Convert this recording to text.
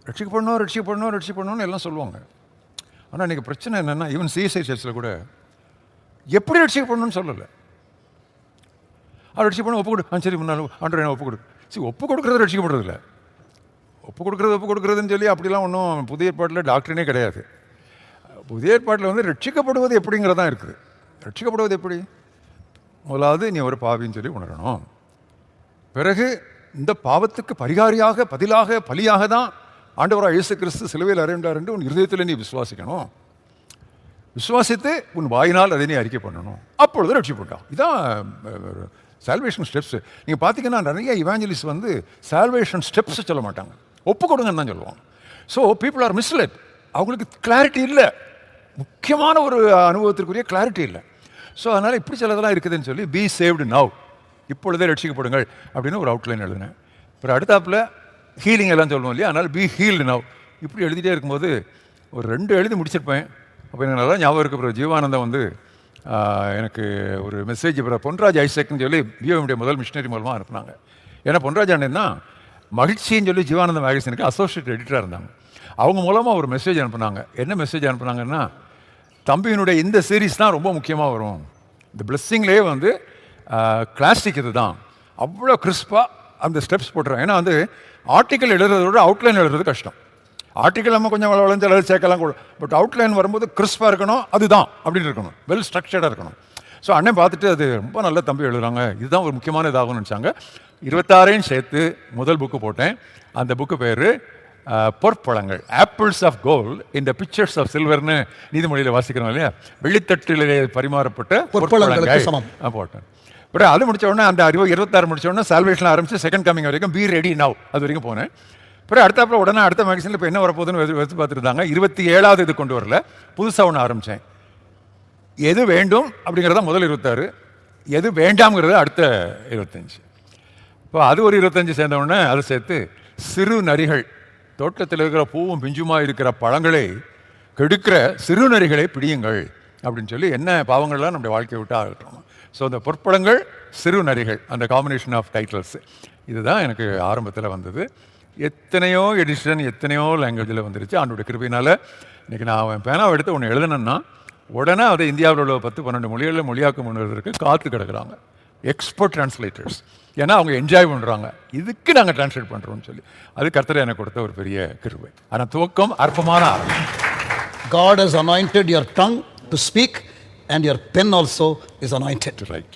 ரட்சிக்கப்படணும்னு எல்லாம் சொல்லுவாங்க. ஆனால் இன்றைக்கி பிரச்சனை என்னென்னா, ஈவன் சிஎஸ்ஐ சர்ச்சில் கூட எப்படி ரட்சிக்கப்படணும்னு சொல்லலை. ரட்சிக்கப்படணும் ஒப்பு கொடு, சரி முன்னாலும் ஆண்டவர் என்ன ஒப்பு கொடு. சரி, ஒப்பு கொடுக்குறது ரட்சிக்கப்படுறதில்ல. ஒப்பு கொடுக்குறதுன்னு சொல்லி அப்படிலாம் ஒன்றும் புதிய ஏற்பாட்டில் டாக்டரினே கிடையாது. புதிய ஏற்பாட்டில் வந்து ரட்சிக்கப்படுவது எப்படிங்கிறதான் இருக்குது. ரட்சிக்கப்படுவது எப்படி? முதலாவது நீ ஒரு பாவின்னு சொல்லி உணரணும். பிறகு இந்த பாவத்துக்கு பதிலாக பலியாக தான் ஆண்டவராக இயேசு கிறிஸ்து சிலுவையில் அறைந்தார் என்று உன் இருதயத்தில் நீ விசுவாசிக்கணும். விசுவாசித்து உன் வாயினால் அதை நீ அறிக்கை பண்ணணும். அப்பொழுது ரட்சிக்கப்பட்டான். இதான் சால்வேஷன் ஸ்டெப்ஸ். நீங்கள் பார்த்தீங்கன்னா நிறைய இவாஞ்சலிஸ்ட் வந்து சால்வேஷன் ஸ்டெப்ஸ் சொல்ல மாட்டாங்க, ஒப்பு கொடுங்கன்னு தான் சொல்லுவாங்க. So people are misled. அவங்களுக்கு கிளாரிட்டி இல்லை, முக்கியமான ஒரு அனுபவத்திற்குரிய கிளாரிட்டி இல்லை. ஸோ அதனால் இப்படி சிலதெல்லாம் இருக்குதுன்னு சொல்லி பி சேவ்டு நவ், இப்பொழுதே ரட்சிக்கப்படுங்கள் அப்படின்னு ஒரு அவுட்லைன் எழுதினேன். அப்புறம் அடுத்தாப்பில் ஹீலிங் எல்லாம் சொல்லுவோம் இல்லையா, அதனால் பி ஹீல்டு நவ் இப்படி எழுதிட்டே இருக்கும்போது ஒரு 2 எழுதி முடிச்சிருப்பேன். அப்போ எனக்கு நல்லா ஞாபகம் இருக்க பிறகு ஜீவானந்தம் வந்து எனக்கு ஒரு மெசேஜ் பிறகு பொன்ராஜ் ஐசக்னு சொல்லி பிஓஎம்டைய முதல் மிஷினரி மூலமாக அனுப்புனாங்க. ஏன்னா பொன்ராஜ் அண்ணன் தான் மகிழ்ச்சின்னு சொல்லி ஜீவானந்தம் மேகசினுக்கு அசோசியேட் எடிட்டராக இருந்தாங்க. அவங்க மூலமாக ஒரு மெசேஜ் அனுப்புனாங்க. என்ன மெசேஜ் அனுப்புனாங்கன்னா, தம்பியினுடைய இந்த சீரீஸ் தான் ரொம்ப முக்கியமாக வரும். இந்த பிளெஸ்ஸிங்லேயே வந்து கிளாசிக் இது தான், அவ்வளோ கிறிஸ்பாக அந்த ஸ்டெப்ஸ் போட்டுறோம். ஏன்னா வந்து ஆர்டிக்கல் எழுதுறதோட அவுட்லைன் எழுதுறது கஷ்டம். ஆர்டிக்கல் நம்ம கொஞ்சம் வளர்ந்து எழுதி சேர்க்கலாம் கூட, பட் அவுட்லைன் வரும்போது கிறிஸ்பாக இருக்கணும், அதுதான் அப்படின்னு இருக்கணும், வெல் ஸ்ட்ரக்சர்டாக இருக்கணும். ஸோ அண்ணன் பார்த்துட்டு அது ரொம்ப நல்ல தம்பி எழுதுறாங்க, இதுதான் ஒரு முக்கியமான இதாகும்னு நினச்சாங்க. 26 சேர்த்து முதல் புக்கு போட்டேன். அந்த புக்கு பேர் பொற்பழங்கள், ஆப்பிள்ஸ் ஆஃப் கோல்ட் இந்த பிக்சர்ஸ் ஆஃப் சில்வர்னு நீதிமொழியில் வாசிக்கிறோம் இல்லையா, வெள்ளித்தட்டிலே பரிமாறப்பட்ட பொற்பழங்கள் போட்டேன். அப்புறம் அது முடிச்ச உடனே அந்த 26 முடிச்ச உடனே சால்வேஷன் ஆரம்பிச்சு செகண்ட் கமிங் வரைக்கும் பி ரெடி நவ் அது வரைக்கும் போனேன். அப்புறம் அடுத்தாப்புல உடனே அடுத்த மேகசினில் இப்போ என்ன வரப்போகுதுன்னு எடுத்து பார்த்துருந்தாங்க. 27வது இது கொண்டு வரல, புதுசாக ஒன்று ஆரம்பித்தேன். எது வேண்டும் அப்படிங்கிறத முதல் 26, எது வேண்டாம்ங்கிறத அடுத்த 25. இப்போ அது ஒரு 25 சேர்ந்த உடனே அதை சேர்த்து சிறு நரிகள், தோட்டத்தில் இருக்கிற பூவும் பிஞ்சுமாக இருக்கிற பழங்களை கெடுக்கிற சிறு நரிகளை பிடியுங்கள் அப்படின்னு சொல்லி என்ன பாவங்கள்லாம் நம்முடைய வாழ்க்கையை விட்டு ஆகட்டும். ஸோ அந்த பொற்பழங்கள் சிறு நரிகள் அந்த காம்பினேஷன் ஆஃப் டைட்டில்ஸ் இதுதான் எனக்கு ஆரம்பத்தில் வந்தது. எத்தனையோ எடிஷன் எத்தனையோ லாங்குவேஜில் வந்துருச்சு. ஆண்டோட கிருபையினால் இன்றைக்கி நான் பேனாவை எடுத்து ஒன்று எழுதுனேன்னா உடனே அதை இந்தியாவில் உள்ள 10-12 மொழிகளில் மொழியாக்கம் பண்ணுவதற்கு காத்து கிடக்குறாங்க எக்ஸ்பர்ட் டிரான்ஸ்லேட்டர்ஸ். ஏன்னா அவங்க என்ஜாய் பண்ணுறாங்க, இதுக்கு நாங்கள் டிரான்ஸ்லேட் பண்ணுறோம்னு சொல்லி. அது கர்த்தர் எனக்கு கொடுத்த ஒரு பெரிய கிருபை. ஆனால் துவக்கம் அற்பமான ஆரம்பம். God has anointed your tongue to speak and your pen also is anointed. Right.